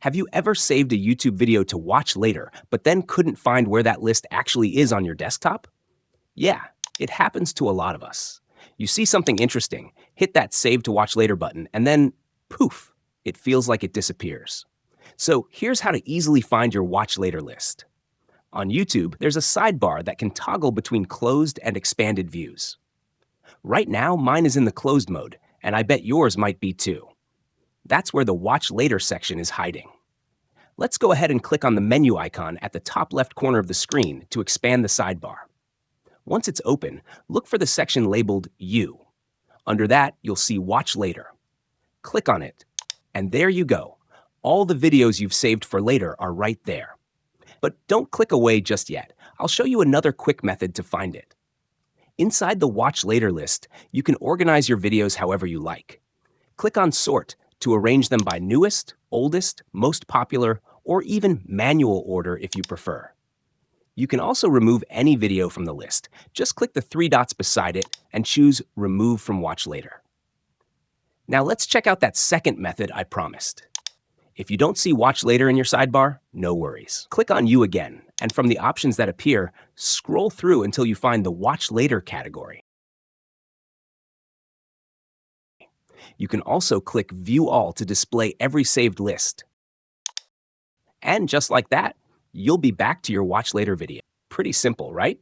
Have you ever saved a YouTube video to watch later, but then couldn't find where that list actually is on your desktop? Yeah, it happens to a lot of us. You see something interesting, hit that Save to Watch Later button, and then, poof, it feels like it disappears. So here's how to easily find your Watch Later list. On YouTube, there's a sidebar that can toggle between closed and expanded views. Right now, mine is in the closed mode, and I bet yours might be too. That's where the Watch Later section is hiding. Let's go ahead and click on the menu icon at the top left corner of the screen to expand the sidebar. Once it's open, look for the section labeled You. Under that, you'll see Watch Later. Click on it, and there you go. All the videos you've saved for later are right there. But don't click away just yet. I'll show you another quick method to find it. Inside the Watch Later list, you can organize your videos however you like. Click on Sort to arrange them by newest, oldest, most popular, or even manual order if you prefer. You can also remove any video from the list. Just click the three dots beside it and choose Remove from Watch Later. Now let's check out that second method I promised. If you don't see Watch Later in your sidebar, no worries. Click on You again, and from the options that appear, scroll through until you find the Watch Later category. You can also click View All to display every saved list. And just like that, you'll be back to your Watch Later video. Pretty simple, right?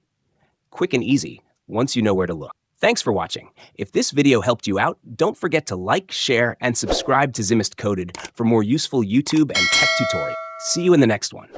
Quick and easy, once you know where to look. Thanks for watching. If this video helped you out, don't forget to like, share, and subscribe to Zimist Coded for more useful YouTube and tech tutorials. See you in the next one.